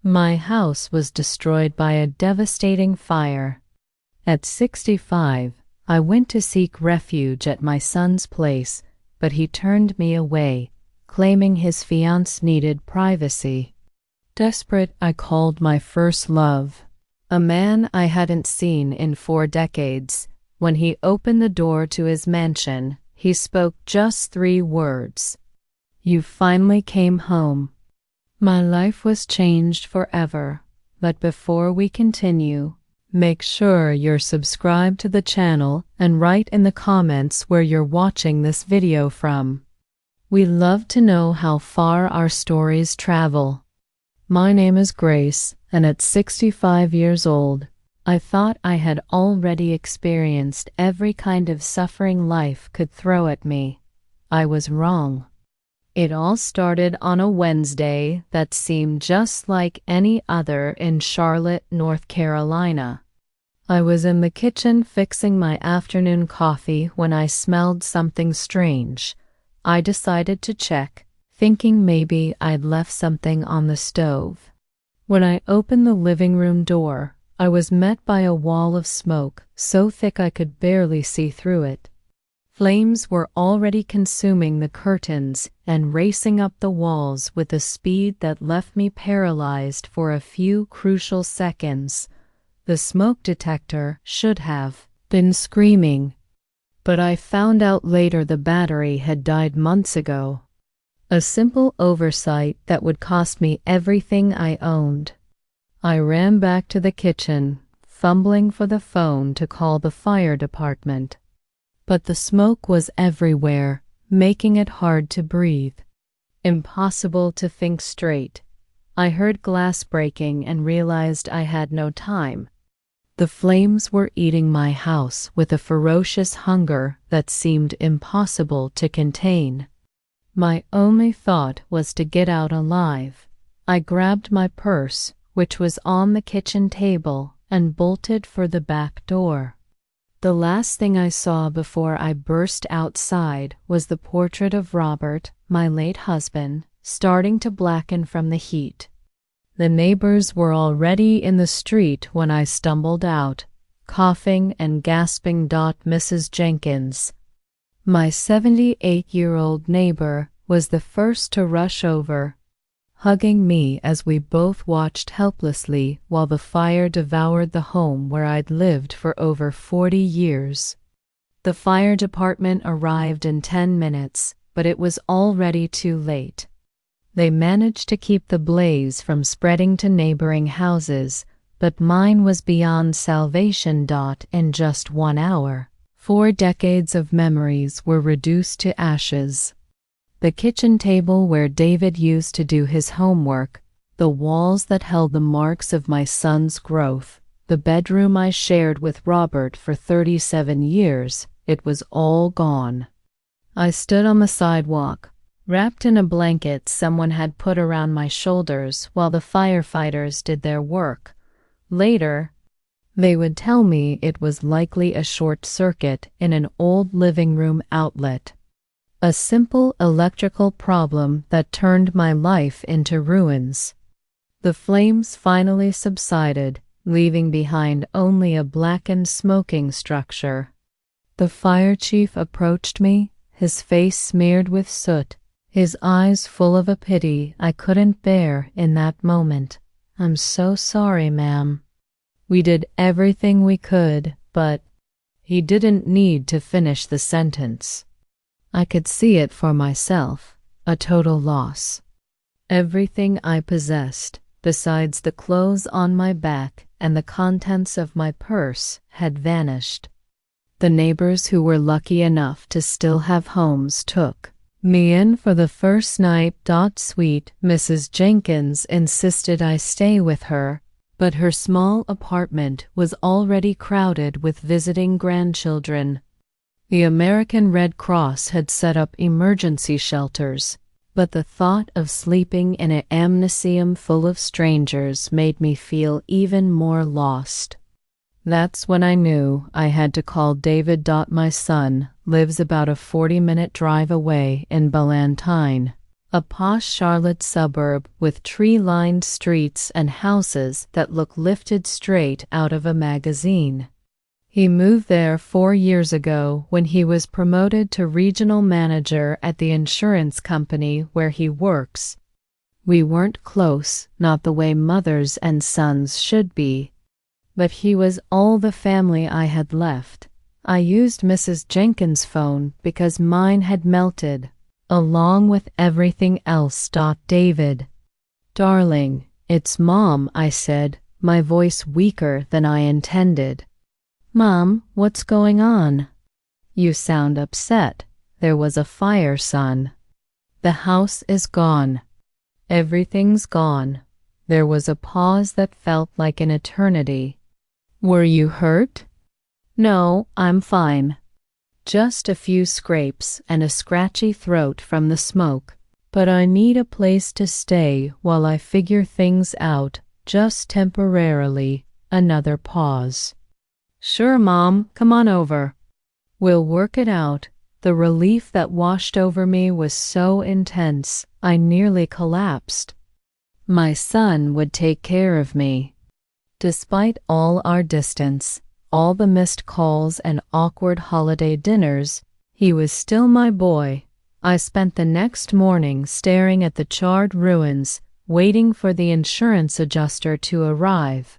My house was destroyed by a devastating fire. At 65, I went to seek refuge at my son's place, but he turned me away, claiming his fiancée needed privacy. Desperate, I called my first love, a man I hadn't seen in 4 decades. When he opened the door to his mansion, he spoke just 3 words. "You finally came home." My life was changed forever, but before we continue, make sure you're subscribed to the channel and write in the comments where you're watching this video from. We love to know how far our stories travel. My name is Grace, and at 65 years old, I thought I had already experienced every kind of suffering life could throw at me. I was wrong. It all started on a Wednesday that seemed just like any other in Charlotte, North Carolina. I was in the kitchen fixing my afternoon coffee when I smelled something strange. I decided to check, thinking maybe I'd left something on the stove. When I opened the living room door, I was met by a wall of smoke so thick I could barely see through it. Flames were already consuming the curtains and racing up the walls with a speed that left me paralyzed for a few crucial seconds. The smoke detector should have been screaming, but I found out later the battery had died months ago. A simple oversight that would cost me everything I owned. I ran back to the kitchen, fumbling for the phone to call the fire department. But the smoke was everywhere, making it hard to breathe. Impossible to think straight. I heard glass breaking and realized I had no time. The flames were eating my house with a ferocious hunger that seemed impossible to contain. My only thought was to get out alive. I grabbed my purse, which was on the kitchen table, and bolted for the back door. The last thing I saw before I burst outside was the portrait of Robert, my late husband, starting to blacken from the heat. The neighbors were already in the street when I stumbled out, coughing and gasping. Mrs. Jenkins, my 78-year-old neighbor, was the first to rush over, hugging me as we both watched helplessly while the fire devoured the home where I'd lived for over 40 years. The fire department arrived in 10 minutes, but it was already too late. They managed to keep the blaze from spreading to neighboring houses, but mine was beyond salvation. In just 1 hour, 4 decades of memories were reduced to ashes. The kitchen table where David used to do his homework, the walls that held the marks of my son's growth, the bedroom I shared with Robert for 37 years, it was all gone. I stood on the sidewalk, wrapped in a blanket someone had put around my shoulders while the firefighters did their work. Later, they would tell me it was likely a short circuit in an old living room outlet. A simple electrical problem that turned my life into ruins. The flames finally subsided, leaving behind only a blackened smoking structure. The fire chief approached me, his face smeared with soot, his eyes full of a pity I couldn't bear in that moment. "I'm so sorry, ma'am. We did everything we could, but—" He didn't need to finish the sentence. I could see it for myself, a total loss. Everything I possessed, besides the clothes on my back and the contents of my purse, had vanished. The neighbors who were lucky enough to still have homes took me in for the first night. Sweet Mrs. Jenkins insisted I stay with her, but her small apartment was already crowded with visiting grandchildren. The American Red Cross had set up emergency shelters, but the thought of sleeping in an amnesium full of strangers made me feel even more lost. That's when I knew I had to call David. My son lives about a 40-minute drive away in Ballantine, a posh Charlotte suburb with tree-lined streets and houses that look lifted straight out of a magazine. He moved there 4 years ago when he was promoted to regional manager at the insurance company where he works. We weren't close, not the way mothers and sons should be. But he was all the family I had left. I used Mrs. Jenkins' phone because mine had melted, along with everything else. David. "Darling, it's Mom," I said, my voice weaker than I intended. "Mom, what's going on? You sound upset. There was a fire, son." "The house is gone. Everything's gone." There was a pause that felt like an eternity. "Were you hurt?" "No, I'm fine. Just a few scrapes and a scratchy throat from the smoke. But I need a place to stay while I figure things out, just temporarily." Another pause. "Sure, Mom, come on over. We'll work it out." The relief that washed over me was so intense, I nearly collapsed. My son would take care of me. Despite all our distance, all the missed calls and awkward holiday dinners, he was still my boy. I spent the next morning staring at the charred ruins, waiting for the insurance adjuster to arrive.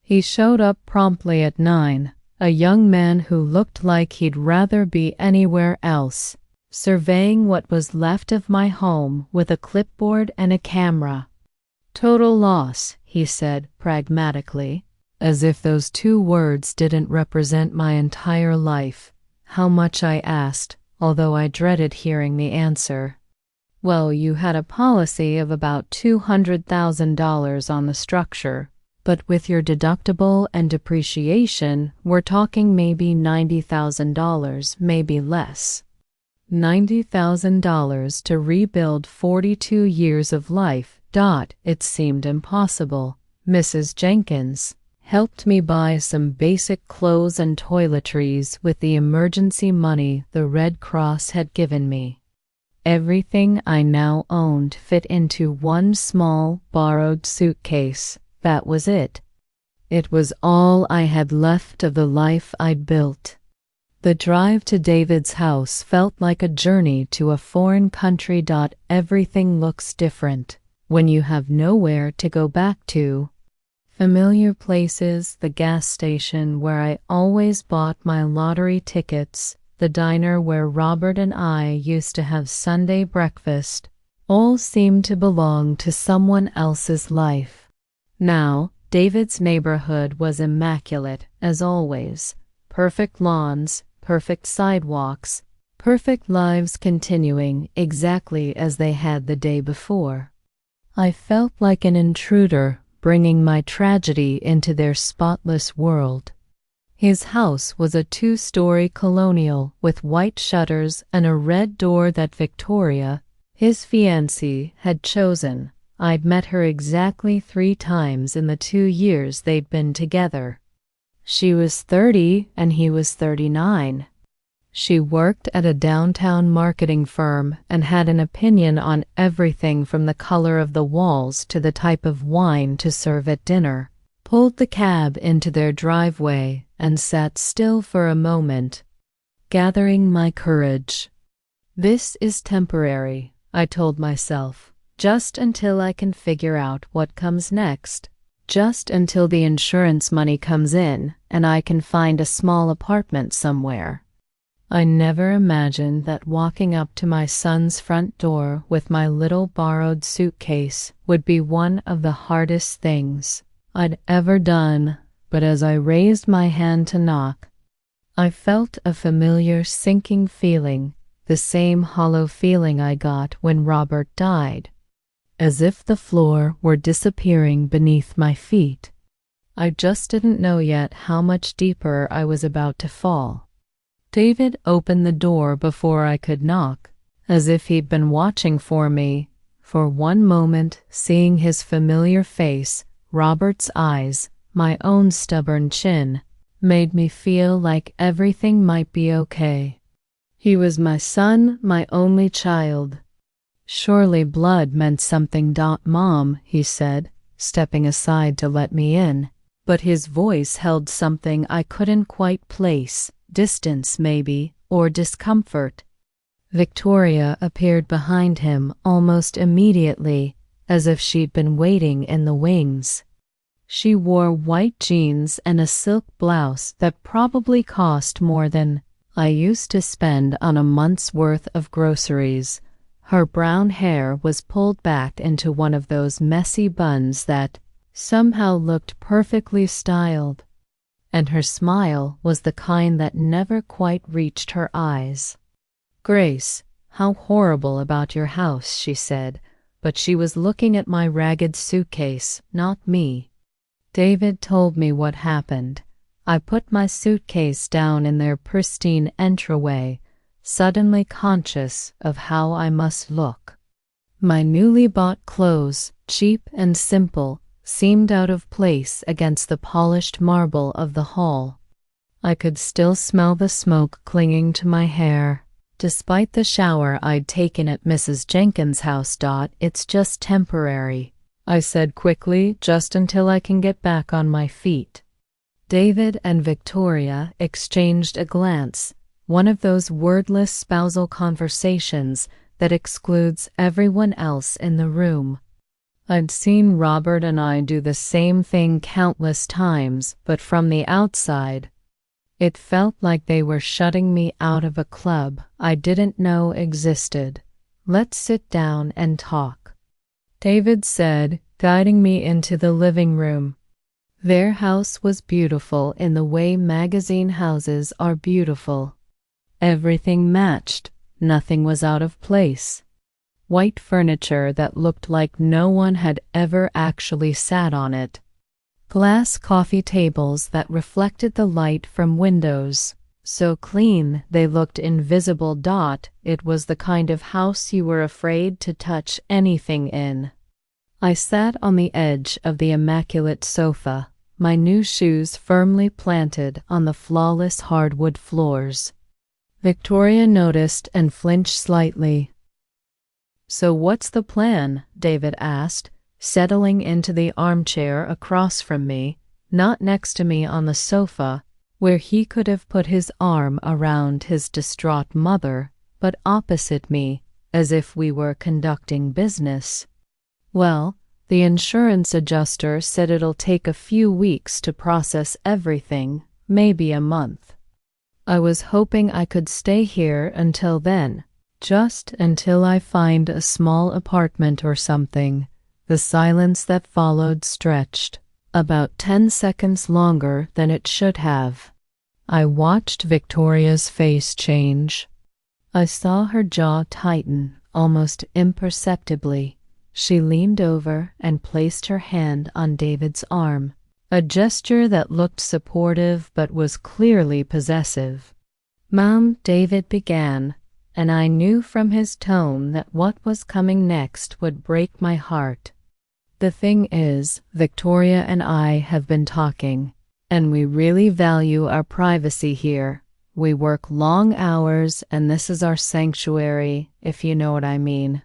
He showed up promptly at 9, a young man who looked like he'd rather be anywhere else, surveying what was left of my home with a clipboard and a camera. "Total loss," he said pragmatically, as if those 2 words didn't represent my entire life. How much, I asked, although I dreaded hearing the answer. "Well, you had a policy of about $200,000 on the structure, but with your deductible and depreciation, we're talking maybe $90,000, maybe less." $90,000 to rebuild 42 years of life. It seemed impossible. Mrs. Jenkins helped me buy some basic clothes and toiletries with the emergency money the Red Cross had given me. Everything I now owned fit into one small, borrowed suitcase. That was it. It was all I had left of the life I'd built. The drive to David's house felt like a journey to a foreign country. Everything looks different when you have nowhere to go back to. Familiar places, the gas station where I always bought my lottery tickets, the diner where Robert and I used to have Sunday breakfast, all seemed to belong to someone else's life. Now, David's neighborhood was immaculate, as always. Perfect lawns, perfect sidewalks, perfect lives continuing exactly as they had the day before. I felt like an intruder bringing my tragedy into their spotless world. His house was a 2-story colonial with white shutters and a red door that Victoria, his fiancée, had chosen. I'd met her exactly 3 times in the 2 years they'd been together. She was 30 and he was 39. She worked at a downtown marketing firm and had an opinion on everything from the color of the walls to the type of wine to serve at dinner. Pulled the cab into their driveway and sat still for a moment, gathering my courage. "This is temporary," I told myself, "just until I can figure out what comes next. Just until the insurance money comes in and I can find a small apartment somewhere." I never imagined that walking up to my son's front door with my little borrowed suitcase would be one of the hardest things I'd ever done, but as I raised my hand to knock, I felt a familiar sinking feeling, the same hollow feeling I got when Robert died, as if the floor were disappearing beneath my feet. I just didn't know yet how much deeper I was about to fall. David opened the door before I could knock, as if he'd been watching for me. For one moment, seeing his familiar face, Robert's eyes, my own stubborn chin, made me feel like everything might be okay. He was my son, my only child. Surely blood meant something. Mom, he said, stepping aside to let me in. But his voice held something I couldn't quite place. Distance, maybe, or discomfort. Victoria appeared behind him almost immediately, as if she'd been waiting in the wings. She wore white jeans and a silk blouse that probably cost more than I used to spend on a month's worth of groceries. Her brown hair was pulled back into one of those messy buns that somehow looked perfectly styled, and her smile was the kind that never quite reached her eyes. "Grace, how horrible about your house," she said, but she was looking at my ragged suitcase, not me. David told me what happened. I put my suitcase down in their pristine entryway, suddenly conscious of how I must look. My newly bought clothes, cheap and simple, seemed out of place against the polished marble of the hall. I could still smell the smoke clinging to my hair. Despite the shower I'd taken at Mrs. Jenkins' house. "It's just temporary," I said quickly, "just until I can get back on my feet." David and Victoria exchanged a glance, one of those wordless spousal conversations that excludes everyone else in the room. I'd seen Robert and I do the same thing countless times, but from the outside, it felt like they were shutting me out of a club I didn't know existed. "Let's sit down and talk," David said, guiding me into the living room. Their house was beautiful in the way magazine houses are beautiful. Everything matched, nothing was out of place. White furniture that looked like no one had ever actually sat on it. Glass coffee tables that reflected the light from windows, so clean they looked invisible. It was the kind of house you were afraid to touch anything in. I sat on the edge of the immaculate sofa, my new shoes firmly planted on the flawless hardwood floors. Victoria noticed and flinched slightly. "So what's the plan?" David asked, settling into the armchair across from me, not next to me on the sofa, where he could have put his arm around his distraught mother, but opposite me, as if we were conducting business. "Well, the insurance adjuster said it'll take a few weeks to process everything, maybe a month. I was hoping I could stay here until then, just until I find a small apartment or something." The silence that followed stretched, about 10 seconds longer than it should have. I watched Victoria's face change. I saw her jaw tighten, almost imperceptibly. She leaned over and placed her hand on David's arm, a gesture that looked supportive but was clearly possessive. "Mom," David began, and I knew from his tone that what was coming next would break my heart. "The thing is, Victoria and I have been talking, and we really value our privacy here. We work long hours, and this is our sanctuary, if you know what I mean."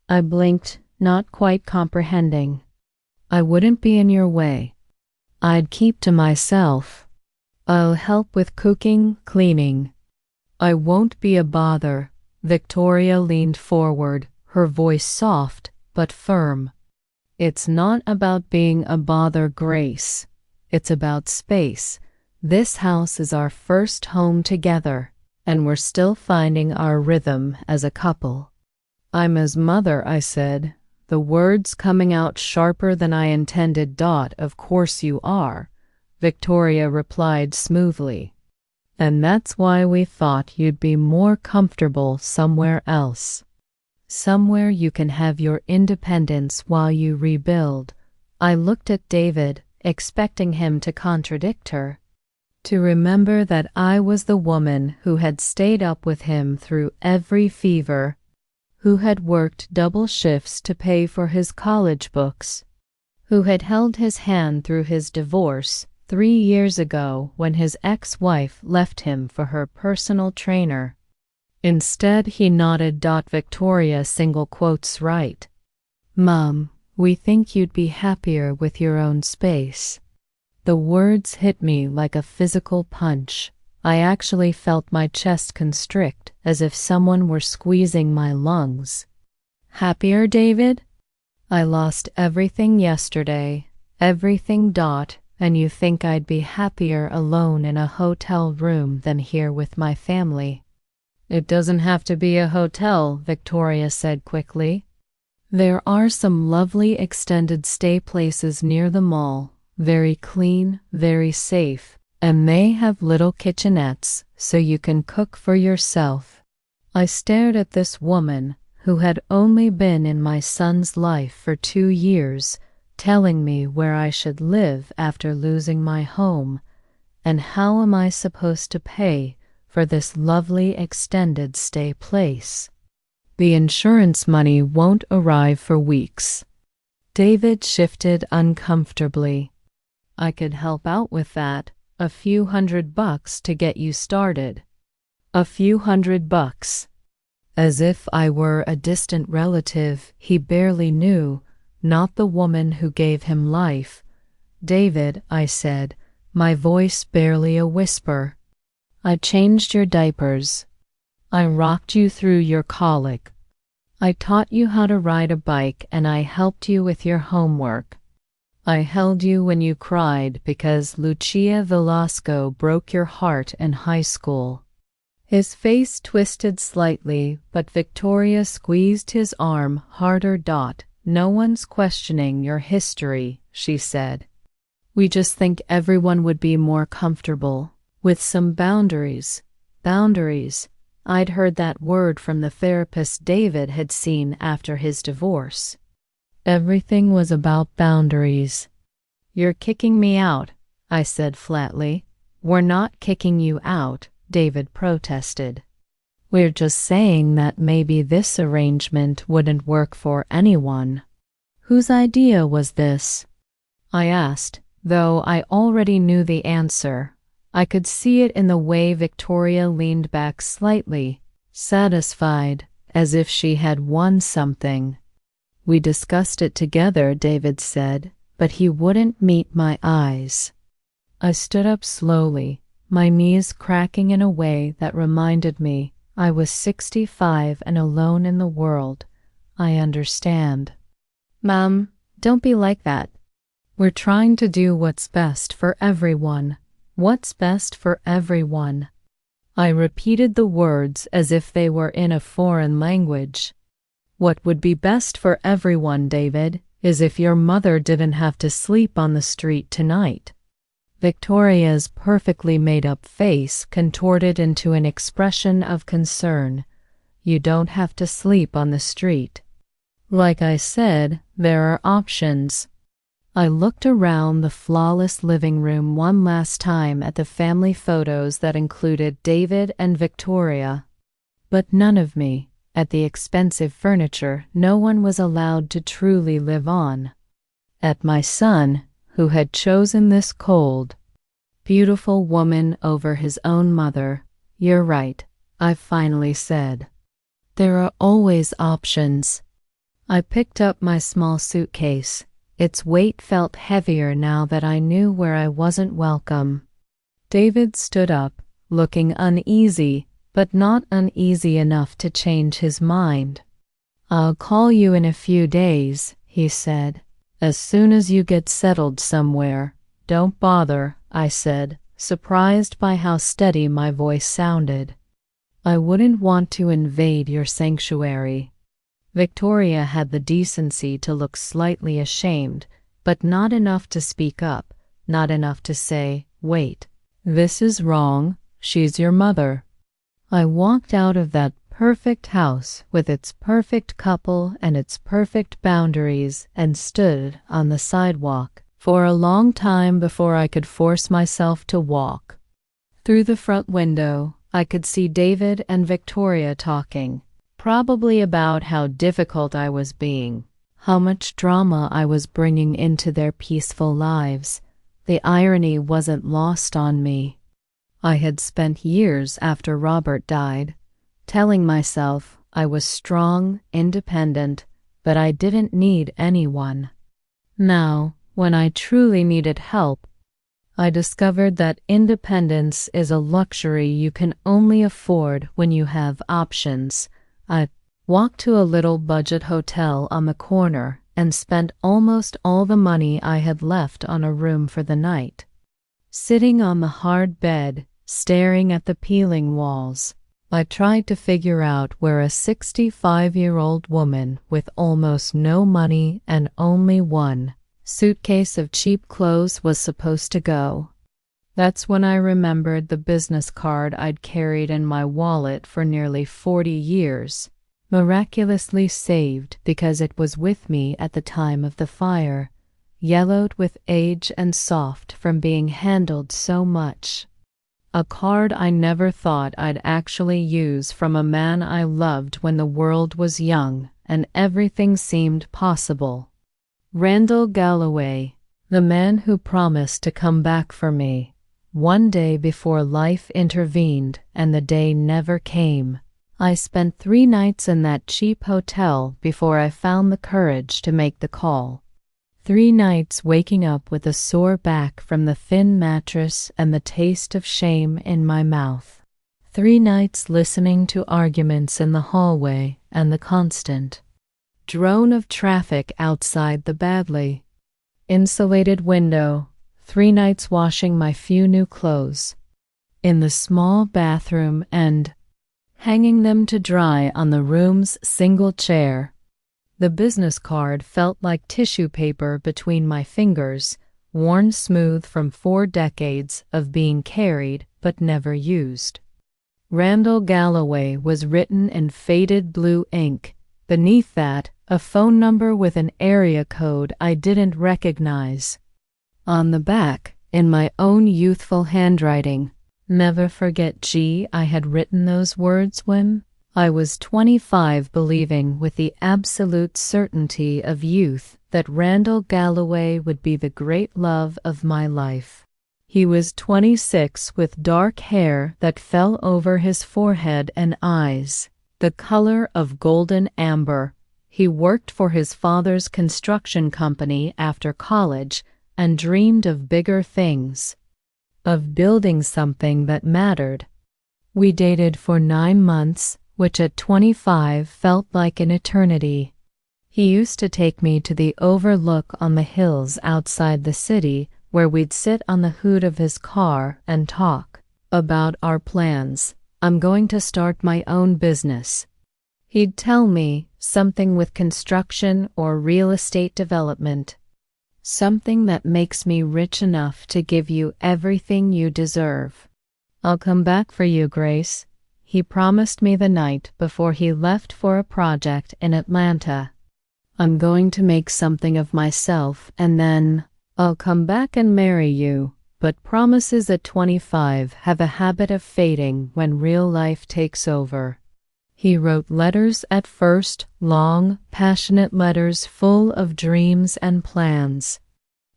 I blinked, not quite comprehending. "I wouldn't be in your way. I'd keep to myself. I'll help with cooking, cleaning. I won't be a bother." Victoria leaned forward, her voice soft but firm. "It's not about being a bother, Grace. It's about space. This house is our first home together, and we're still finding our rhythm as a couple." "I'm his mother," I said, the words coming out sharper than I intended. "Of course you are," Victoria replied smoothly. "And that's why we thought you'd be more comfortable somewhere else. Somewhere you can have your independence while you rebuild." I looked at David, expecting him to contradict her, to remember that I was the woman who had stayed up with him through every fever, who had worked double shifts to pay for his college books, who had held his hand through his divorce 3 years ago when his ex-wife left him for her personal trainer. Instead, he nodded. Victoria single quotes right. Mom, we think you'd be happier with your own space. The words hit me like a physical punch. I actually felt my chest constrict, as if someone were squeezing my lungs. Happier, David? I lost everything yesterday, everything. And you think I'd be happier alone in a hotel room than here with my family? It doesn't have to be a hotel, Victoria said quickly. There are some lovely extended stay places near the mall, very clean, very safe, and they have little kitchenettes so you can cook for yourself. I stared at this woman who had only been in my son's life for 2 years, telling me where I should live after losing my home, and how am I supposed to pay for this lovely extended stay place? The insurance money won't arrive for weeks. David shifted uncomfortably. I could help out with that, a few $100 to get you started. A few $100. As if I were a distant relative he barely knew, not the woman who gave him life. David, I said, my voice barely a whisper. I changed your diapers. I rocked you through your colic. I taught you how to ride a bike and I helped you with your homework. I held you when you cried because Lucia Velasco broke your heart in high school. His face twisted slightly, but Victoria squeezed his arm harder. No one's questioning your history, she said. We just think everyone would be more comfortable with some boundaries. Boundaries. I'd heard that word from the therapist David had seen after his divorce. Everything was about boundaries. You're kicking me out, I said flatly. We're not kicking you out, David protested. We're just saying that maybe this arrangement wouldn't work for anyone. Whose idea was this? I asked, though I already knew the answer. I could see it in the way Victoria leaned back slightly, satisfied, as if she had won something. We discussed it together, David said, but he wouldn't meet my eyes. I stood up slowly, my knees cracking in a way that reminded me I was 65 and alone in the world. I understand. Mom, don't be like that. We're trying to do what's best for everyone. What's best for everyone? I repeated the words as if they were in a foreign language. What would be best for everyone, David, is if your mother didn't have to sleep on the street tonight. Victoria's perfectly made-up face contorted into an expression of concern. You don't have to sleep on the street. Like I said, there are options. I looked around the flawless living room one last time at the family photos that included David and Victoria. But none of me. At the expensive furniture no one was allowed to truly live on. At my son, who had chosen this cold, beautiful woman over his own mother. You're right, I finally said. There are always options. I picked up my small suitcase. Its weight felt heavier now that I knew where I wasn't welcome. David stood up, looking uneasy, but not uneasy enough to change his mind. I'll call you in a few days, he said, as soon as you get settled somewhere. Don't bother, I said, surprised by how steady my voice sounded. I wouldn't want to invade your sanctuary. Victoria had the decency to look slightly ashamed, but not enough to speak up, not enough to say, wait, this is wrong, she's your mother. I walked out of that perfect house with its perfect couple and its perfect boundaries and stood on the sidewalk for a long time before I could force myself to walk. Through the front window, I could see David and Victoria talking, probably about how difficult I was being, how much drama I was bringing into their peaceful lives. The irony wasn't lost on me. I had spent years after Robert died telling myself I was strong, independent, but I didn't need anyone. Now, when I truly needed help, I discovered that independence is a luxury you can only afford when you have options. I walked to a little budget hotel on the corner and spent almost all the money I had left on a room for the night. Sitting on the hard bed, staring at the peeling walls, I tried to figure out where a 65-year-old woman with almost no money and only one suitcase of cheap clothes was supposed to go. That's when I remembered the business card I'd carried in my wallet for nearly 40 years, miraculously saved because it was with me at the time of the fire, yellowed with age and soft from being handled so much. A card I never thought I'd actually use from a man I loved when the world was young and everything seemed possible. Randall Galloway, the man who promised to come back for me, one day before life intervened and the day never came. I spent 3 nights in that cheap hotel before I found the courage to make the call. 3 nights waking up with a sore back from the thin mattress and the taste of shame in my mouth. 3 nights listening to arguments in the hallway and the constant drone of traffic outside the badly insulated window. 3 nights washing my few new clothes in the small bathroom and hanging them to dry on the room's single chair. The business card felt like tissue paper between my fingers, worn smooth from 4 decades of being carried but never used. Randall Galloway was written in faded blue ink. Beneath that, a phone number with an area code I didn't recognize. On the back, in my own youthful handwriting, "Never forget G." I had written those words when I was 25, believing with the absolute certainty of youth that Randall Galloway would be the great love of my life. He was 26 with dark hair that fell over his forehead and eyes, the color of golden amber. He worked for his father's construction company after college and dreamed of bigger things, of building something that mattered. We dated for 9 months, which at 25 felt like an eternity. He used to take me to the overlook on the hills outside the city, where we'd sit on the hood of his car and talk about our plans. "I'm going to start my own business," he'd tell me, "something with construction or real estate development. Something that makes me rich enough to give you everything you deserve. I'll come back for you, Grace," he promised me the night before he left for a project in Atlanta. "I'm going to make something of myself and then I'll come back and marry you." But promises at 25 have a habit of fading when real life takes over. He wrote letters at first, long, passionate letters full of dreams and plans.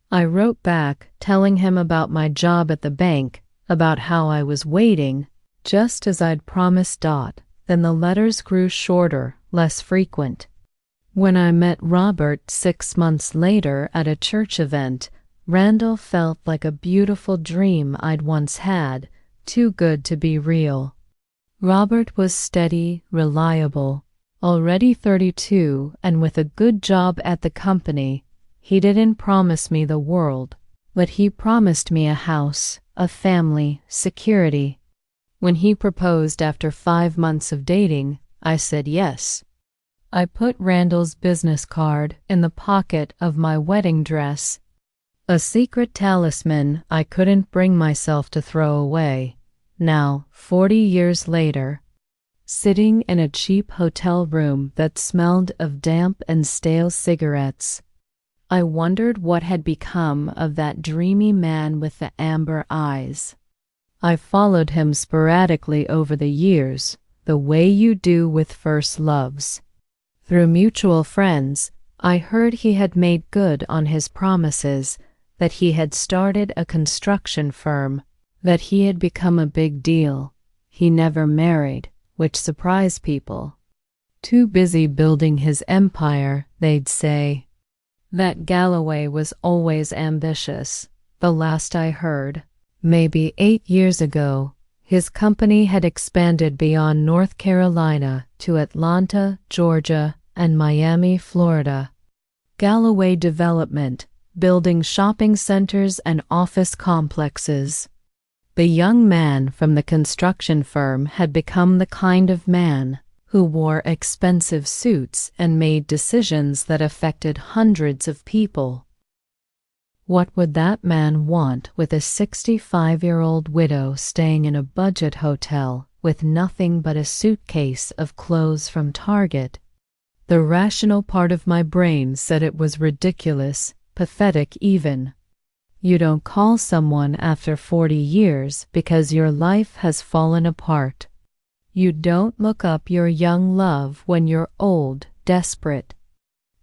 I wrote back, telling him about my job at the bank, about how I was waiting, just as I'd promised Dot. Then the letters grew shorter, less frequent. When I met Robert 6 months later at a church event, Randall felt like a beautiful dream I'd once had, too good to be real. Robert was steady, reliable, already 32 and with a good job at the company. He didn't promise me the world, but he promised me a house, a family, security. When he proposed after 5 months of dating, I said yes. I put Randall's business card in the pocket of my wedding dress, a secret talisman I couldn't bring myself to throw away. Now, 40 years later, sitting in a cheap hotel room that smelled of damp and stale cigarettes, I wondered what had become of that dreamy man with the amber eyes. I followed him sporadically over the years, the way you do with first loves. Through mutual friends, I heard he had made good on his promises, that he had started a construction firm, that he had become a big deal. He never married, which surprised people. Too busy building his empire, they'd say. That Galloway was always ambitious. The last I heard, maybe 8 years ago, his company had expanded beyond North Carolina to Atlanta, Georgia, and Miami, Florida. Galloway Development, building shopping centers and office complexes. The young man from the construction firm had become the kind of man who wore expensive suits and made decisions that affected hundreds of people. What would that man want with a 65-year-old widow staying in a budget hotel with nothing but a suitcase of clothes from Target? The rational part of my brain said it was ridiculous, pathetic even. You don't call someone after 40 years because your life has fallen apart. You don't look up your young love when you're old, desperate,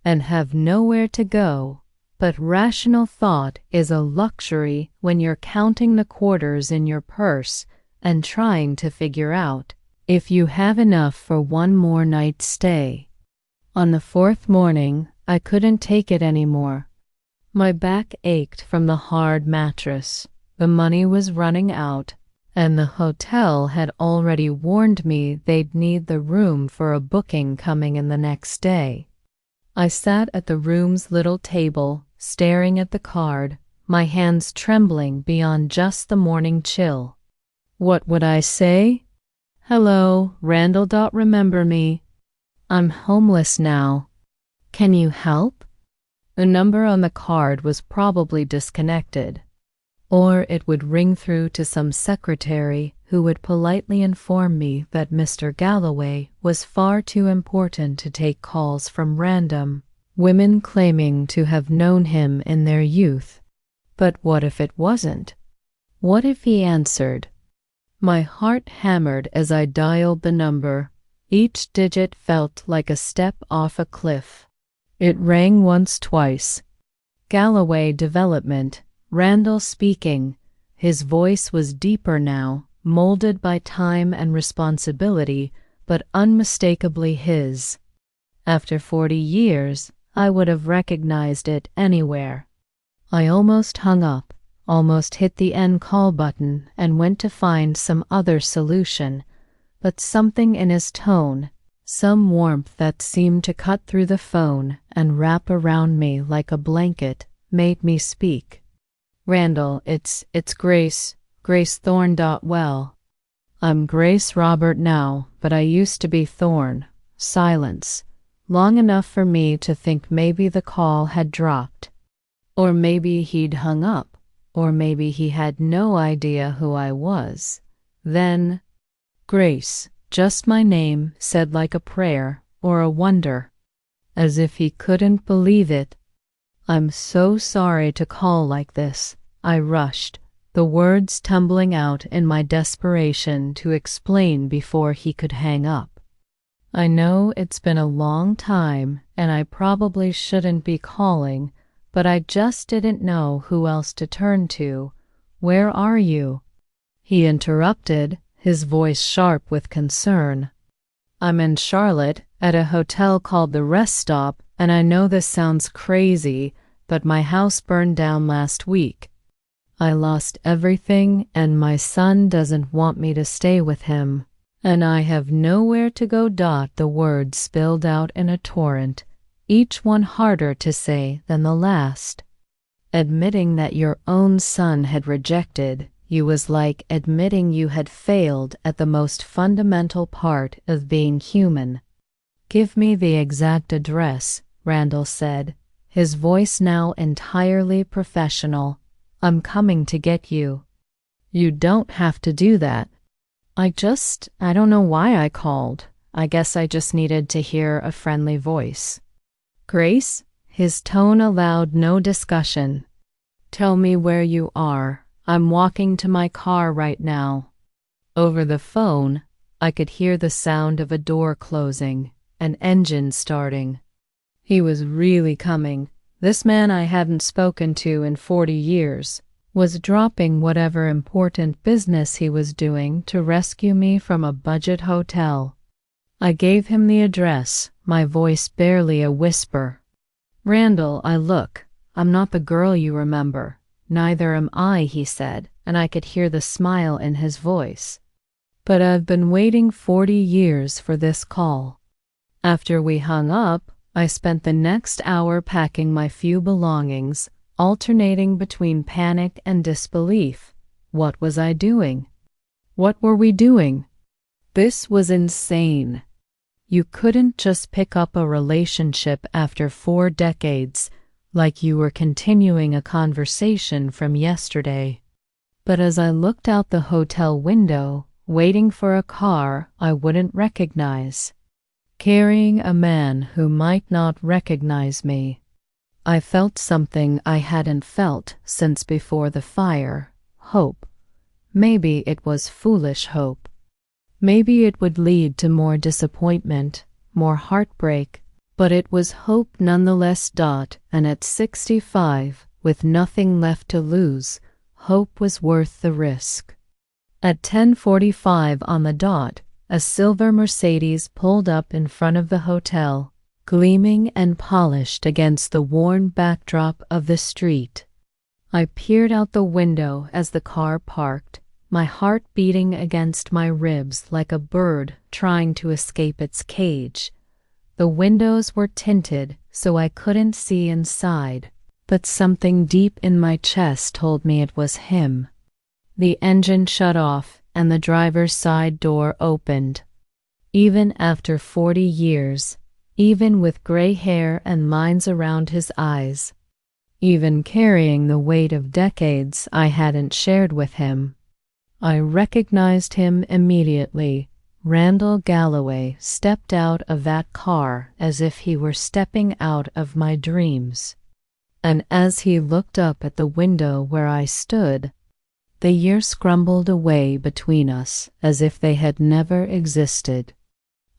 and have nowhere to go. But rational thought is a luxury when you're counting the quarters in your purse and trying to figure out if you have enough for one more night's stay. On the 4th morning, I couldn't take it anymore. My back ached from the hard mattress. The money was running out, and the hotel had already warned me they'd need the room for a booking coming in the next day. I sat at the room's little table, staring at the card, my hands trembling beyond just the morning chill. What would I say? Hello, Randall. Remember me? I'm homeless now. Can you help? The number on the card was probably disconnected, or it would ring through to some secretary who would politely inform me that Mr. Galloway was far too important to take calls from random women claiming to have known him in their youth. But what if it wasn't? What if he answered? My heart hammered as I dialed the number. Each digit felt like a step off a cliff. It rang once, twice. Galloway Development, Randall speaking. His voice was deeper now, molded by time and responsibility, but unmistakably his. After 40 years, I would have recognized it anywhere. I almost hung up, almost hit the end call button and went to find some other solution, but something in his tone, some warmth that seemed to cut through the phone and wrap around me like a blanket, made me speak. Randall, it's Grace Thorne. Well, I'm Grace Robert now, but I used to be Thorne. Silence. Long enough for me to think maybe the call had dropped. Or maybe he'd hung up. Or maybe he had no idea who I was. Then, Grace, just my name, said like a prayer or a wonder, as if he couldn't believe it. I'm so sorry to call like this, I rushed, the words tumbling out in my desperation to explain before he could hang up. I know it's been a long time and I probably shouldn't be calling, but I just didn't know who else to turn to. Where are you? He interrupted, his voice sharp with concern. I'm in Charlotte, at a hotel called the Rest Stop, and I know this sounds crazy, but my house burned down last week. I lost everything, and my son doesn't want me to stay with him, and I have nowhere to go. The words spilled out in a torrent, each one harder to say than the last. Admitting that your own son had rejected you was like admitting you had failed at the most fundamental part of being human. Give me the exact address, Randall said, his voice now entirely professional. I'm coming to get you. You don't have to do that. I don't know why I called. I guess I just needed to hear a friendly voice. Grace? His tone allowed no discussion. Tell me where you are. I'm walking to my car right now. Over the phone, I could hear the sound of a door closing, an engine starting. He was really coming. This man I hadn't spoken to in 40 years. was dropping whatever important business he was doing to rescue me from a budget hotel. I gave him the address, my voice barely a whisper. "Randall, I'm not the girl you remember." "Neither am I," he said, and I could hear the smile in his voice. "But I've been waiting 40 years for this call." After we hung up, I spent the next hour packing my few belongings, alternating between panic and disbelief. What was I doing? What were we doing? This was insane. You couldn't just pick up a relationship after 4 decades, like you were continuing a conversation from yesterday. But as I looked out the hotel window, waiting for a car I wouldn't recognize, carrying a man who might not recognize me, I felt something I hadn't felt since before the fire. Hope. Maybe it was foolish hope. Maybe it would lead to more disappointment, more heartbreak, but it was hope nonetheless. And at 65, with nothing left to lose, hope was worth the risk. At 10:45 on the dot, a silver Mercedes pulled up in front of the hotel, gleaming and polished against the worn backdrop of the street. I peered out the window as the car parked, my heart beating against my ribs like a bird trying to escape its cage. The windows were tinted, so I couldn't see inside, but something deep in my chest told me it was him. The engine shut off, and the driver's side door opened. Even after 40 years, even with gray hair and lines around his eyes, even carrying the weight of decades I hadn't shared with him, I recognized him immediately. Randall Galloway stepped out of that car as if he were stepping out of my dreams. And as he looked up at the window where I stood, the years crumbled away between us as if they had never existed.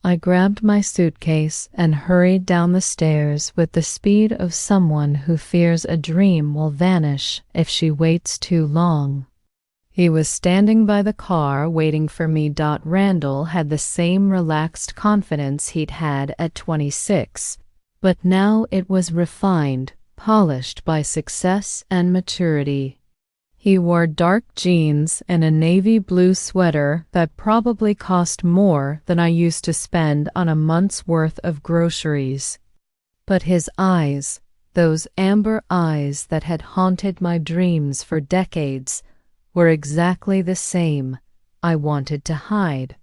I grabbed my suitcase and hurried down the stairs with the speed of someone who fears a dream will vanish if she waits too long. He was standing by the car waiting for me. Randall had the same relaxed confidence he'd had at 26, but now it was refined, polished by success and maturity. He wore dark jeans and a navy blue sweater that probably cost more than I used to spend on a month's worth of groceries. But his eyes, those amber eyes that had haunted my dreams for decades, were exactly the same. I wanted to hide.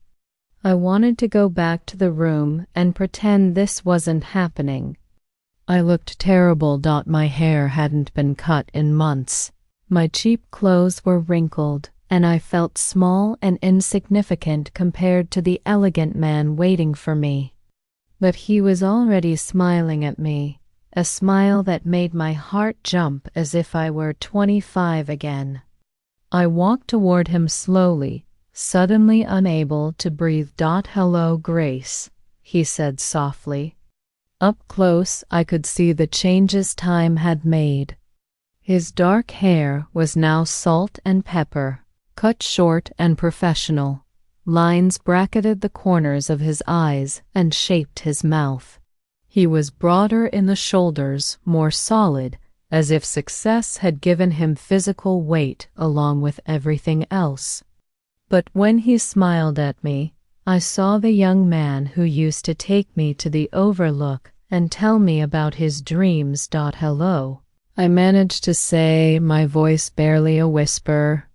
I wanted to go back to the room and pretend this wasn't happening. I looked terrible. My hair hadn't been cut in months. My cheap clothes were wrinkled, and I felt small and insignificant compared to the elegant man waiting for me. But he was already smiling at me, a smile that made my heart jump as if I were 25 again. I walked toward him slowly, suddenly unable to breathe. "Hello, Grace," he said softly. Up close, I could see the changes time had made. His dark hair was now salt and pepper, cut short and professional. Lines bracketed the corners of his eyes and shaped his mouth. He was broader in the shoulders, more solid, as if success had given him physical weight along with everything else. But when he smiled at me, I saw the young man who used to take me to the Overlook and tell me about his dreams. "Hello," I managed to say, my voice barely a whisper.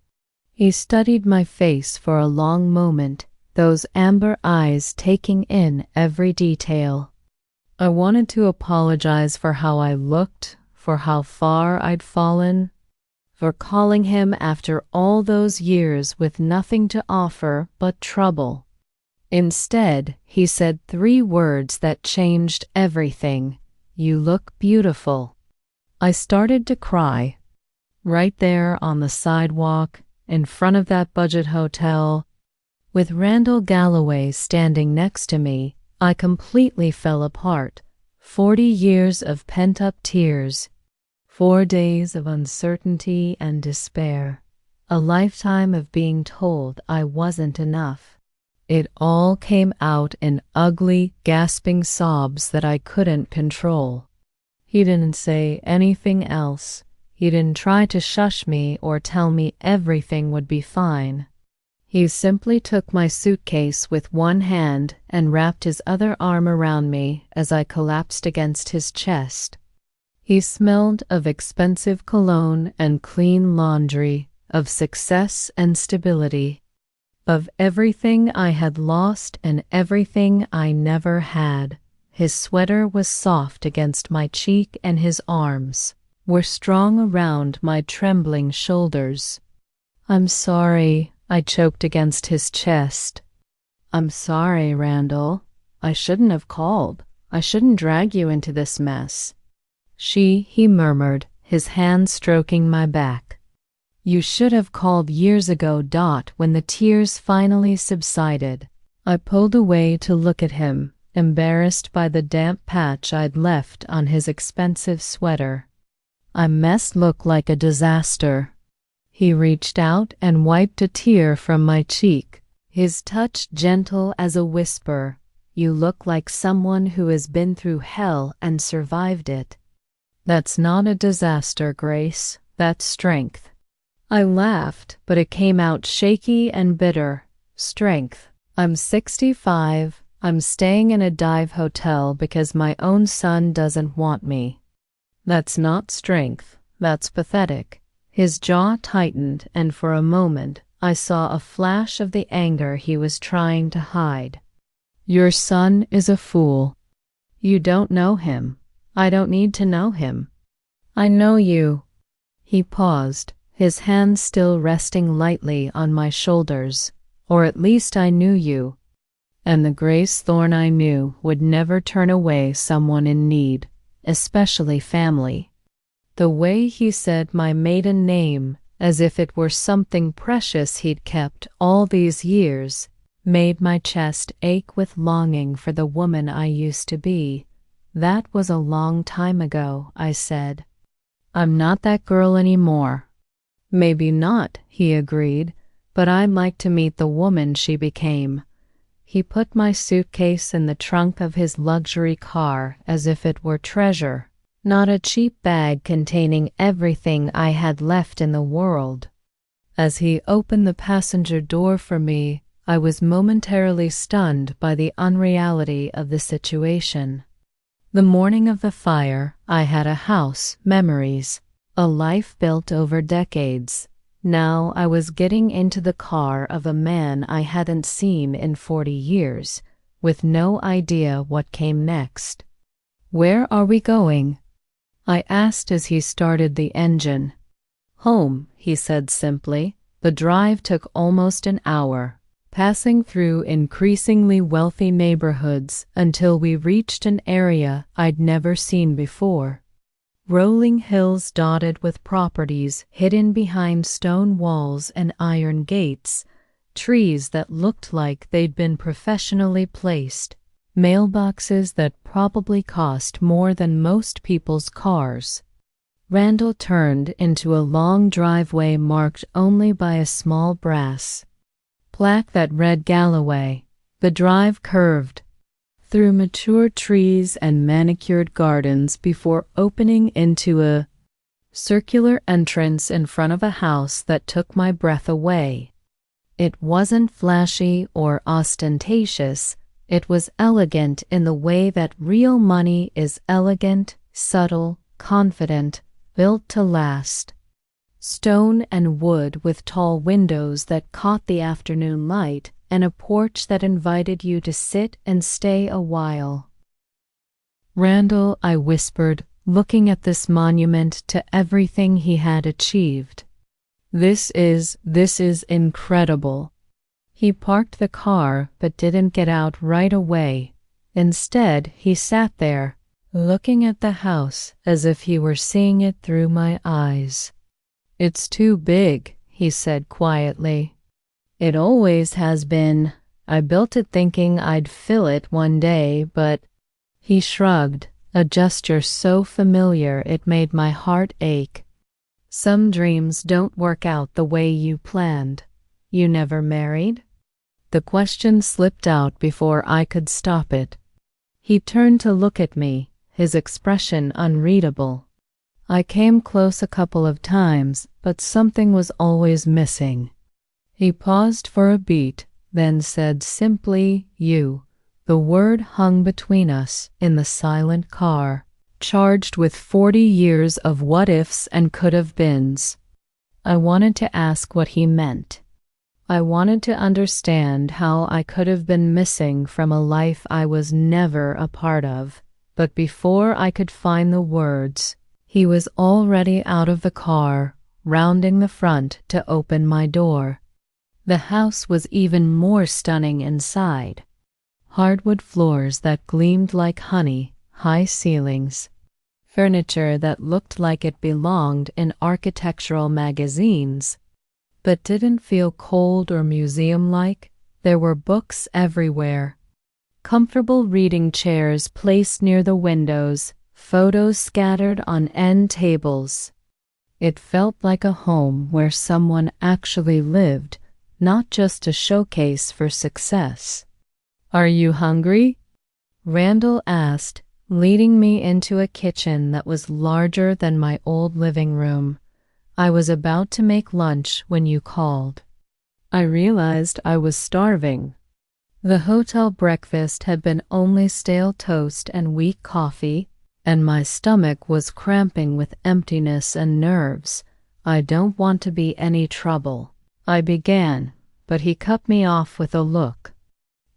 He studied my face for a long moment, those amber eyes taking in every detail. I wanted to apologize for how I looked, for how far I'd fallen, for calling him after all those years with nothing to offer but trouble. Instead, he said 3 words that changed everything. "You look beautiful." I started to cry. Right there on the sidewalk, in front of that budget hotel, with Randall Galloway standing next to me, I completely fell apart. 40 years of pent-up tears. 4 days of uncertainty and despair. A lifetime of being told I wasn't enough. It all came out in ugly, gasping sobs that I couldn't control. He didn't say anything else. He didn't try to shush me or tell me everything would be fine. He simply took my suitcase with one hand and wrapped his other arm around me as I collapsed against his chest. He smelled of expensive cologne and clean laundry, of success and stability, of everything I had lost and everything I never had. His sweater was soft against my cheek and his arms were strong around my trembling shoulders. "I'm sorry," I choked against his chest. "I'm sorry, Randall. I shouldn't have called. I shouldn't drag you into this mess." He murmured, his hand stroking my back. "You should have called years ago, when the tears finally subsided." I pulled away to look at him, embarrassed by the damp patch I'd left on his expensive sweater. "I must look like a disaster." He reached out and wiped a tear from my cheek, his touch gentle as a whisper. "You look like someone who has been through hell and survived it." "That's not a disaster, Grace. That's strength." I laughed, but it came out shaky and bitter. Strength. I'm 65. I'm staying in a dive hotel because my own son doesn't want me. That's not strength. That's pathetic. His jaw tightened, and for a moment I saw a flash of the anger he was trying to hide. "Your son is a fool. You don't know him. I don't need to know him." "I know you." He paused, his hand still resting lightly on my shoulders. "Or at least I knew you." And the Grace Thorne I knew would never turn away someone in need, especially family. The way he said my maiden name, as if it were something precious he'd kept all these years, made my chest ache with longing for the woman I used to be. "That was a long time ago," I said. "I'm not that girl anymore." "Maybe not," he agreed, "but I'd like to meet the woman she became." He put my suitcase in the trunk of his luxury car as if it were treasure, not a cheap bag containing everything I had left in the world. As he opened the passenger door for me, I was momentarily stunned by the unreality of the situation. The morning of the fire, I had a house, memories, a life built over decades. Now I was getting into the car of a man I hadn't seen in 40 years, with no idea what came next. "Where are we going?" I asked as he started the engine. "Home," he said simply. The drive took almost an hour, passing through increasingly wealthy neighborhoods until we reached an area I'd never seen before. Rolling hills dotted with properties hidden behind stone walls and iron gates, trees that looked like they'd been professionally placed, mailboxes that probably cost more than most people's cars. Randall turned into a long driveway marked only by a small brass plaque that read Galloway. The drive curved through mature trees and manicured gardens before opening into a circular entrance in front of a house that took my breath away. It wasn't flashy or ostentatious. It was elegant in the way that real money is elegant, subtle, confident, built to last. Stone and wood with tall windows that caught the afternoon light, and a porch that invited you to sit and stay a while. "Randall," I whispered, looking at this monument to everything he had achieved. This is incredible." He parked the car but didn't get out right away. Instead, he sat there, looking at the house as if he were seeing it through my eyes. "It's too big," he said quietly. "It always has been. I built it thinking I'd fill it one day, but—" He shrugged. a gesture so familiar it made my heart ache. Some dreams don't work out the way you planned. You never married? The question slipped out before I could stop it. He turned to look at me, his expression unreadable. I came close a couple of times, but something was always missing. He paused for a beat, then said simply, "You." The word hung between us in the silent car, charged with 40 years of what-ifs and could-have-beens. I wanted to ask what he meant. I wanted to understand how I could have been missing from a life I was never a part of, but before I could find the words, he was already out of the car, rounding the front to open my door. The house was even more stunning inside. Hardwood floors that gleamed like honey, high ceilings, furniture that looked like it belonged in architectural magazines, but didn't feel cold or museum-like. There were books everywhere, comfortable reading chairs placed near the windows, photos scattered on end tables. It felt like a home where someone actually lived, not just a showcase for success. "Are you hungry?" Randall asked, leading me into a kitchen that was larger than my old living room. I was about to make lunch when you called. I realized I was starving. The hotel breakfast had been only stale toast and weak coffee, and my stomach was cramping with emptiness and nerves. "I don't want to be any trouble," I began, but he cut me off with a look.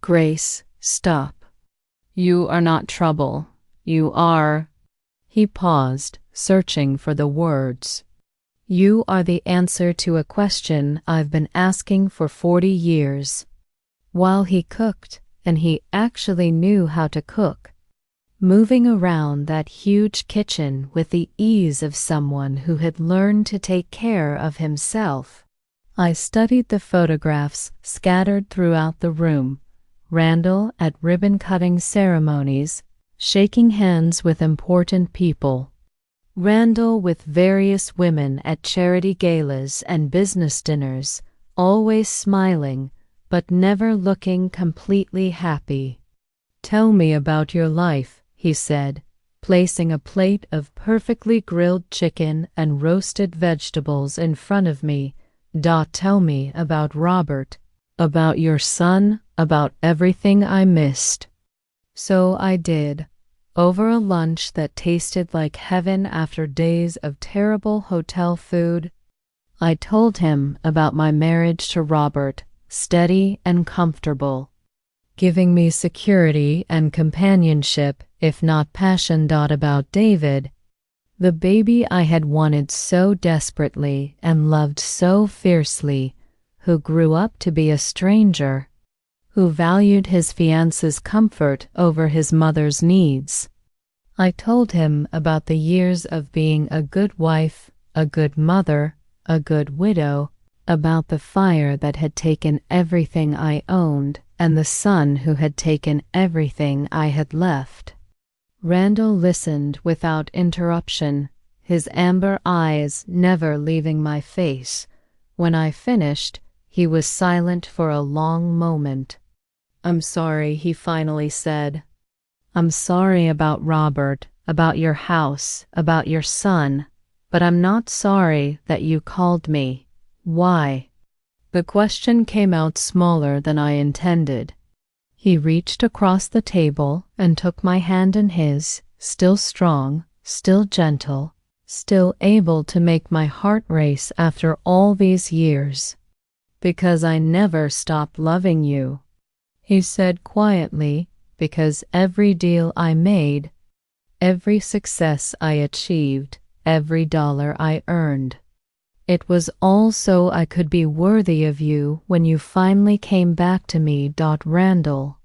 "Grace, stop. You are not trouble. You are—" He paused, searching for the words. "You are the answer to a question I've been asking for 40 years. While he cooked, and he actually knew how to cook, moving around that huge kitchen with the ease of someone who had learned to take care of himself, I studied the photographs scattered throughout the room. Randall at ribbon-cutting ceremonies, shaking hands with important people. Randall with various women at charity galas and business dinners, always smiling, but never looking completely happy. "Tell me about your life," he said, placing a plate of perfectly grilled chicken and roasted vegetables in front of me. "Tell me about Robert, about your son, about everything I missed." So I did, over a lunch that tasted like heaven after days of terrible hotel food. I told him about my marriage to Robert, steady and comfortable, giving me security and companionship, if not passion. About David, the baby I had wanted so desperately and loved so fiercely, who grew up to be a stranger, who valued his fiance's comfort over his mother's needs. I told him about the years of being a good wife, a good mother, a good widow, about the fire that had taken everything I owned and the son who had taken everything I had left. Randall listened without interruption, his amber eyes never leaving my face. When I finished, he was silent for a long moment. "I'm sorry," he finally said. "I'm sorry about Robert, about your house, about your son, but I'm not sorry that you called me. Why?" The question came out smaller than I intended. He reached across the table and took my hand in his, still strong, still gentle, still able to make my heart race after all these years. "Because I never stopped loving you," he said quietly, "because every deal I made, every success I achieved, every dollar I earned, it was all so I could be worthy of you when you finally came back to me. Randall,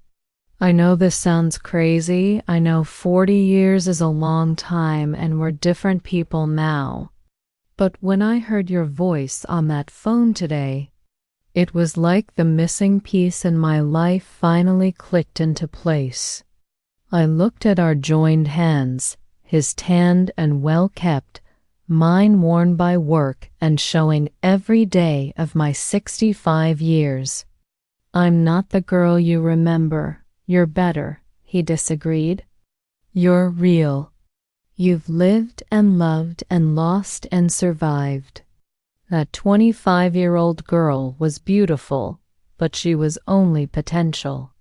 I know this sounds crazy. I know 40 years is a long time and we're different people now. But when I heard your voice on that phone today, it was like the missing piece in my life finally clicked into place. I looked at our joined hands, his tanned and well-kept, mine worn by work and showing every day of my 65 years. "I'm not the girl you remember. You're better," he disagreed. "You're real. You've lived and loved and lost and survived." That 25-year-old girl was beautiful, but she was only potential.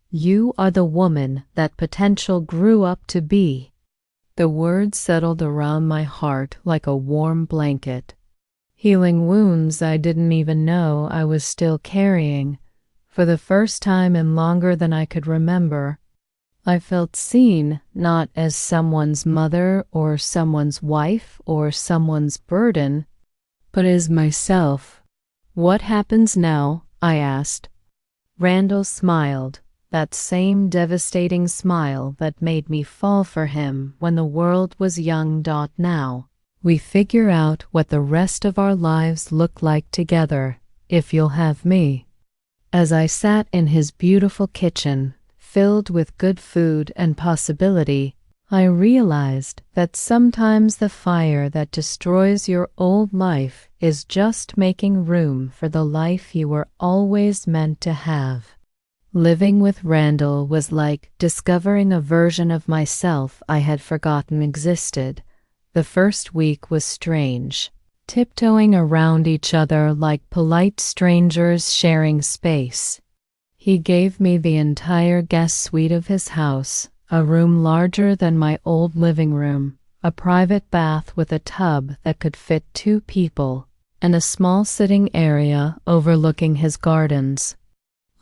You are the woman that potential grew up to be. The words settled around my heart like a warm blanket, healing wounds I didn't even know I was still carrying. For the first time in longer than I could remember, I felt seen, not as someone's mother or someone's wife or someone's burden, but as myself. "What happens now?" I asked. Randall smiled, that same devastating smile that made me fall for him when the world was young. "Now, we figure out what the rest of our lives look like together, if you'll have me." As I sat in his beautiful kitchen, filled with good food and possibility, I realized that sometimes the fire that destroys your old life is just making room for the life you were always meant to have. Living with Randall was like discovering a version of myself I had forgotten existed. The first week was strange, tiptoeing around each other like polite strangers sharing space. He gave me the entire guest suite of his house, a room larger than my old living room, a private bath with a tub that could fit 2 people, and a small sitting area overlooking his gardens.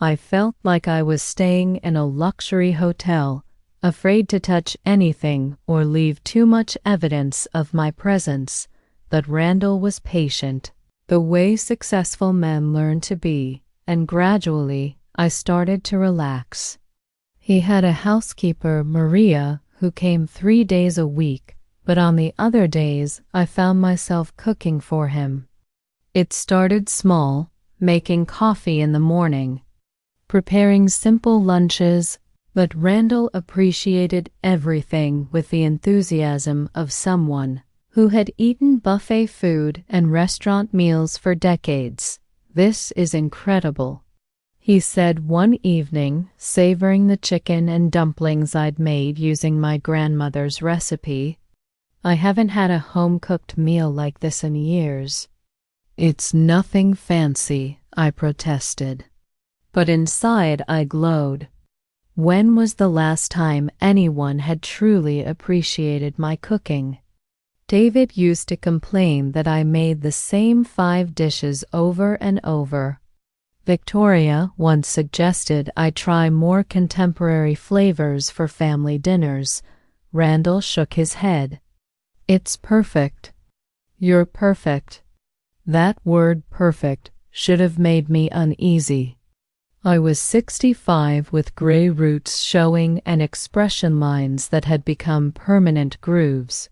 I felt like I was staying in a luxury hotel, afraid to touch anything or leave too much evidence of my presence. But Randall was patient, the way successful men learn to be, and gradually I started to relax. He had a housekeeper, Maria, who came 3 days a week, but on the other days I found myself cooking for him. It started small, making coffee in the morning, preparing simple lunches, but Randall appreciated everything with the enthusiasm of someone who had eaten buffet food and restaurant meals for decades. "This is incredible," he said one evening, savoring the chicken and dumplings I'd made using my grandmother's recipe. "I haven't had a home-cooked meal like this in years." "It's nothing fancy," I protested. But inside I glowed. When was the last time anyone had truly appreciated my cooking? David used to complain that I made the same 5 dishes over and over. Victoria once suggested I try more contemporary flavors for family dinners. Randall shook his head. "It's perfect." "You're perfect." That word perfect should have made me uneasy. I was 65 with gray roots showing and expression lines that had become permanent grooves.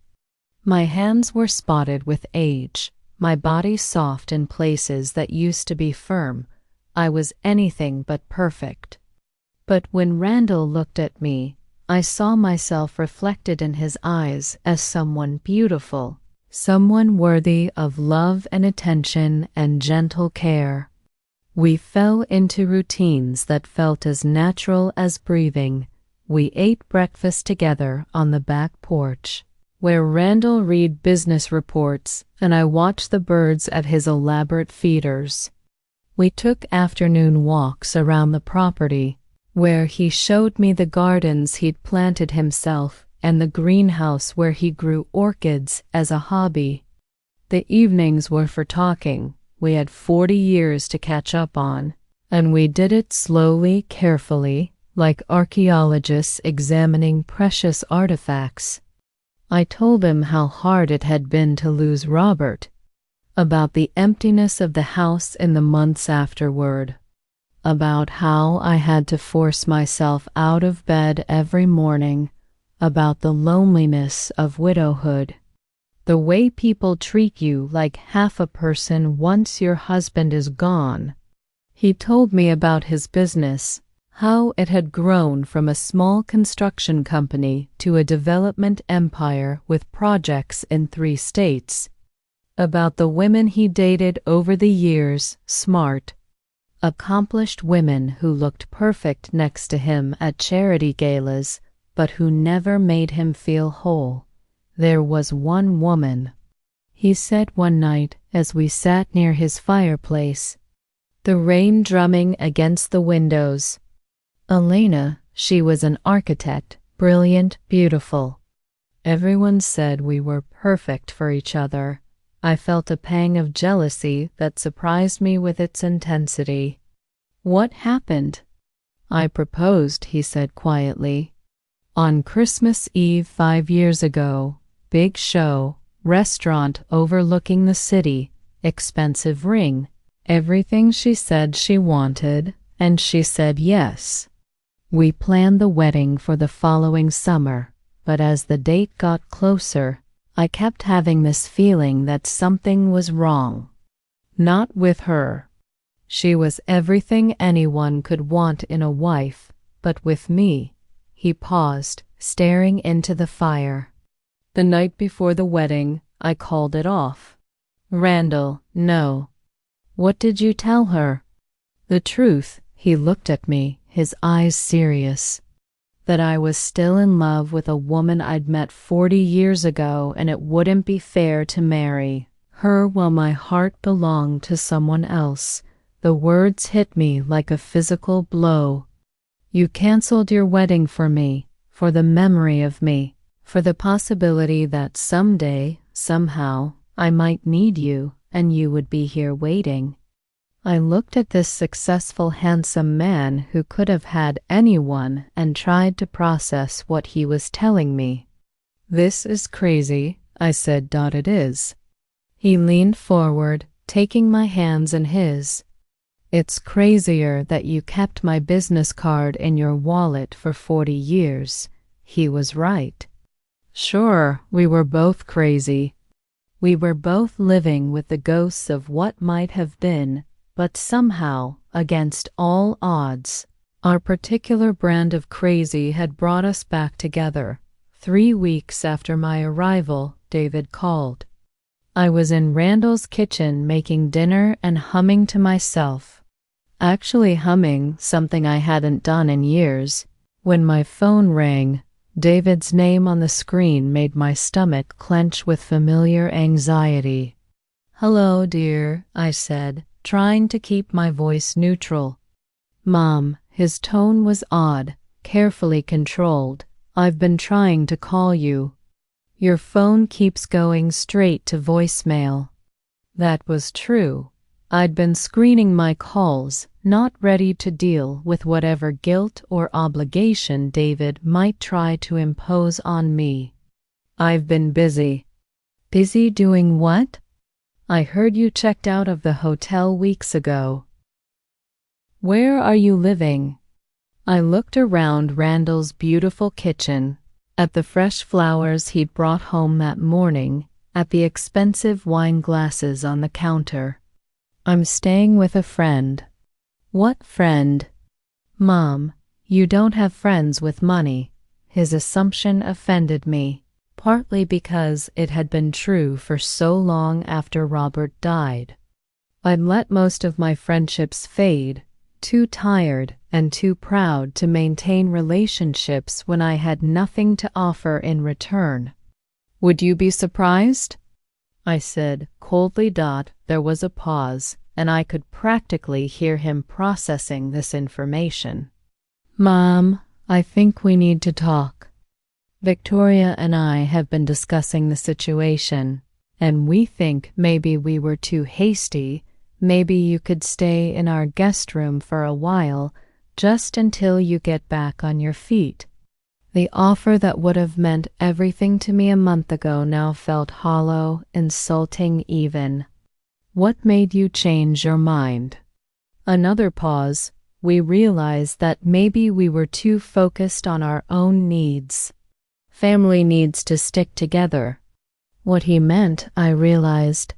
My hands were spotted with age, my body soft in places that used to be firm. I was anything but perfect. But when Randall looked at me, I saw myself reflected in his eyes as someone beautiful, someone worthy of love and attention and gentle care. We fell into routines that felt as natural as breathing. We ate breakfast together on the back porch, where Randall read business reports and I watched the birds at his elaborate feeders. We took afternoon walks around the property, where he showed me the gardens he'd planted himself and the greenhouse where he grew orchids as a hobby. The evenings were for talking. We had 40 years to catch up on, and we did it slowly, carefully, like archaeologists examining precious artifacts. I told him how hard it had been to lose Robert, about the emptiness of the house in the months afterward, about how I had to force myself out of bed every morning, about the loneliness of widowhood. The way people treat you like half a person once your husband is gone. He told me about his business, how it had grown from a small construction company to a development empire with projects in 3 states. About the women he dated over the years, smart, accomplished women who looked perfect next to him at charity galas, but who never made him feel whole. There was one woman, he said one night as we sat near his fireplace, the rain drumming against the windows. Elena, she was an architect, brilliant, beautiful. Everyone said we were perfect for each other. I felt a pang of jealousy that surprised me with its intensity. What happened? I proposed, he said quietly. On Christmas Eve 5 years ago, big show, restaurant overlooking the city, expensive ring, everything she said she wanted, and she said yes. We planned the wedding for the following summer, but as the date got closer, I kept having this feeling that something was wrong. Not with her. She was everything anyone could want in a wife, but with me. He paused, staring into the fire. The night before the wedding, I called it off. Randall, no. What did you tell her? The truth. He looked at me, his eyes serious. That I was still in love with a woman I'd met 40 years ago, and it wouldn't be fair to marry her while my heart belonged to someone else. The words hit me like a physical blow. You canceled your wedding for me, for the memory of me, for the possibility that someday, somehow, I might need you and you would be here waiting. I looked at this successful, handsome man who could have had anyone and tried to process what he was telling me. This is crazy, I said. It is. He leaned forward, taking my hands in his. It's crazier that you kept my business card in your wallet for 40 years. He was right. Sure, we were both crazy. We were both living with the ghosts of what might have been. But somehow, against all odds, our particular brand of crazy had brought us back together. 3 weeks after my arrival, David called. I was in Randall's kitchen making dinner and humming to myself. Actually humming something I hadn't done in years. When my phone rang, David's name on the screen made my stomach clench with familiar anxiety. Hello, dear, I said, trying to keep my voice neutral. Mom, his tone was odd, carefully controlled. I've been trying to call you. Your phone keeps going straight to voicemail. That was true. I'd been screening my calls, not ready to deal with whatever guilt or obligation David might try to impose on me. I've been busy. Busy doing what? I heard you checked out of the hotel weeks ago. Where are you living? I looked around Randall's beautiful kitchen, at the fresh flowers he'd brought home that morning, at the expensive wine glasses on the counter. I'm staying with a friend. What friend? Mom, you don't have friends with money. His assumption offended me, partly because it had been true for so long after Robert died. I'd let most of my friendships fade, too tired and too proud to maintain relationships when I had nothing to offer in return. Would you be surprised? I said coldly. There was a pause, and I could practically hear him processing this information. Mom, I think we need to talk. Victoria and I have been discussing the situation, and we think maybe we were too hasty. Maybe you could stay in our guest room for a while, just until you get back on your feet. The offer that would have meant everything to me a month ago now felt hollow, insulting even. What made you change your mind? Another pause. We realized that maybe we were too focused on our own needs. Family needs to stick together. What he meant, I realized,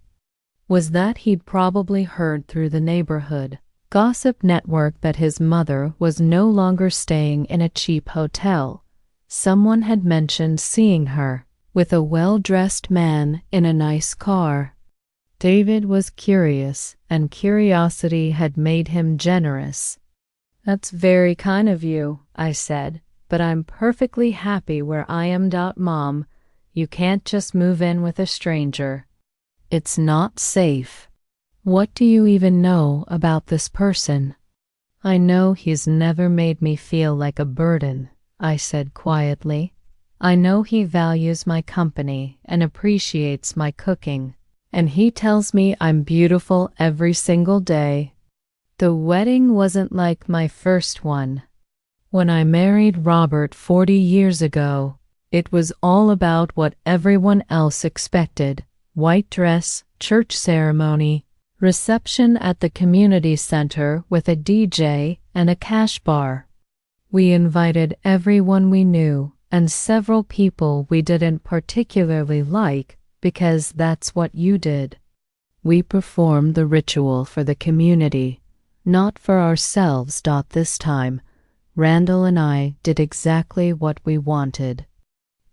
was that he'd probably heard through the neighborhood, Gossip networked that his mother was no longer staying in a cheap hotel. Someone had mentioned seeing her with a well-dressed man in a nice car. David was curious, and curiosity had made him generous. "That's very kind of you," I said, "but I'm perfectly happy where I am, Mom. You can't just move in with a stranger. It's not safe." "What do you even know about this person?" "I know he's never made me feel like a burden," I said quietly. "I know he values my company and appreciates my cooking, and he tells me I'm beautiful every single day." The wedding wasn't like my first one. When I married Robert 40 years ago, it was all about what everyone else expected: white dress, church ceremony, reception at the community center with a DJ and a cash bar. We invited everyone we knew and several people we didn't particularly like because that's what you did. We performed the ritual for the community, not for ourselves. This time, Randall and I did exactly what we wanted.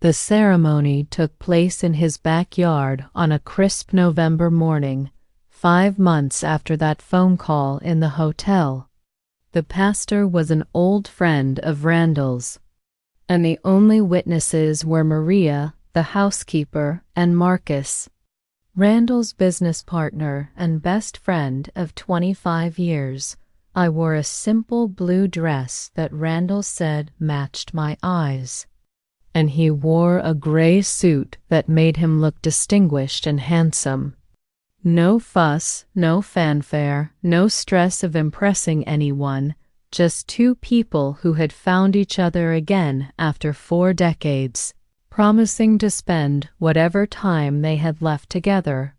The ceremony took place in his backyard on a crisp November morning, 5 months after that phone call in the hotel. The pastor was an old friend of Randall's, and the only witnesses were Maria, the housekeeper, and Marcus, Randall's business partner and best friend of 25 years. I wore a simple blue dress that Randall said matched my eyes, and he wore a gray suit that made him look distinguished and handsome. No fuss, no fanfare, no stress of impressing anyone, just two people who had found each other again after 4 decades, promising to spend whatever time they had left together.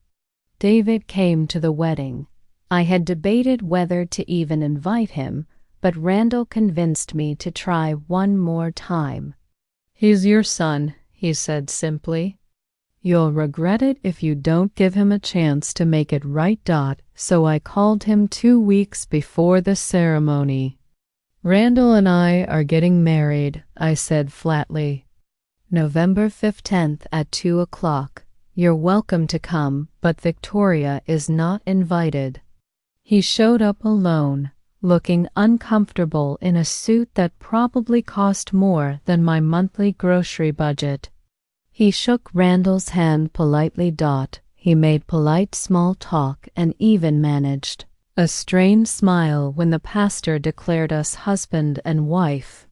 David came to the wedding. I had debated whether to even invite him, but Randall convinced me to try one more time. "He's your son," he said simply. "You'll regret it if you don't give him a chance to make it right. So I called him 2 weeks before the ceremony. "Randall and I are getting married," I said flatly. "November 15th at 2 o'clock. You're welcome to come, but Victoria is not invited." He showed up alone, looking uncomfortable in a suit that probably cost more than my monthly grocery budget. He shook Randall's hand politely. He made polite small talk and even managed a strained smile when the pastor declared us husband and wife.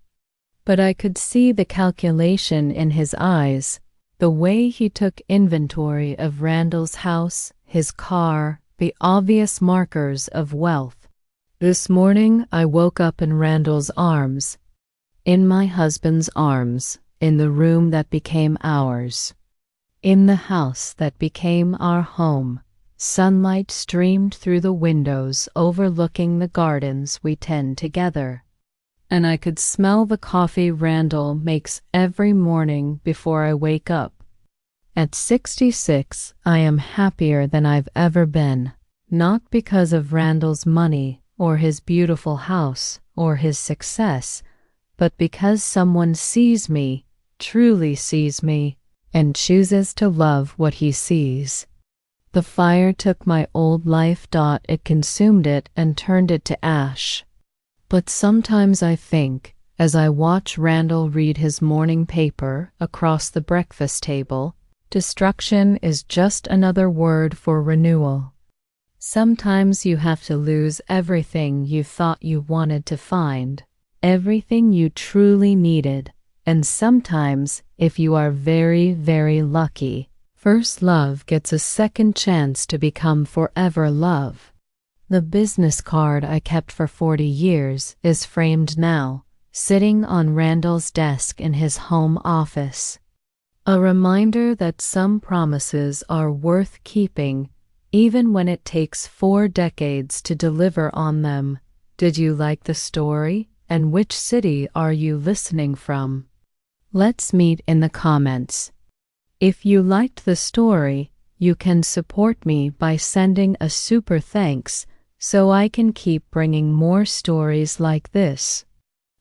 But I could see the calculation in his eyes, the way he took inventory of Randall's house, his car, the obvious markers of wealth. This morning I woke up in Randall's arms, in my husband's arms, in the room that became ours, in the house that became our home. Sunlight streamed through the windows overlooking the gardens we tend together, and I could smell the coffee Randall makes every morning before I wake up. At 66, I am happier than I've ever been, not because of Randall's money or his beautiful house or his success, but because someone sees me, truly sees me, and chooses to love what he sees. The fire took my old life. It consumed it and turned it to ash. But sometimes I think, as I watch Randall read his morning paper across the breakfast table, destruction is just another word for renewal. Sometimes you have to lose everything you thought you wanted to find, everything you truly needed, and sometimes, if you are very, very lucky, first love gets a second chance to become forever love. The business card I kept for 40 years is framed now, sitting on Randall's desk in his home office. A reminder that some promises are worth keeping, even when it takes 4 decades to deliver on them. Did you like the story? And which city are you listening from? Let's meet in the comments. If you liked the story, you can support me by sending a super thanks, so I can keep bringing more stories like this.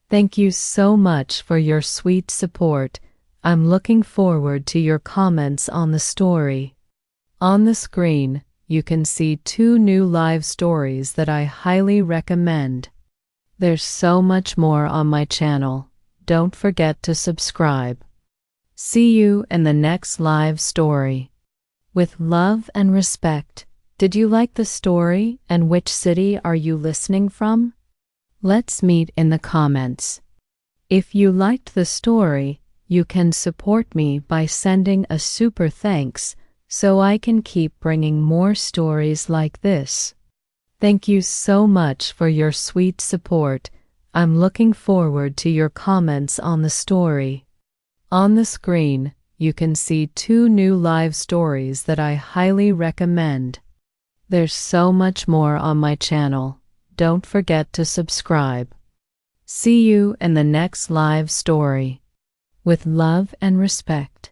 Thank you so much for your sweet support. I'm looking forward to your comments on the story. On the screen, you can see 2 new live stories that I highly recommend. There's so much more on my channel. Don't forget to subscribe. See you in the next live story. With love and respect. Did you like the story, and which city are you listening from? Let's meet in the comments. If you liked the story, you can support me by sending a super thanks so I can keep bringing more stories like this. Thank you so much for your sweet support. I'm looking forward to your comments on the story. On the screen, you can see 2 new live stories that I highly recommend. There's so much more on my channel. Don't forget to subscribe. See you in the next live story. With love and respect.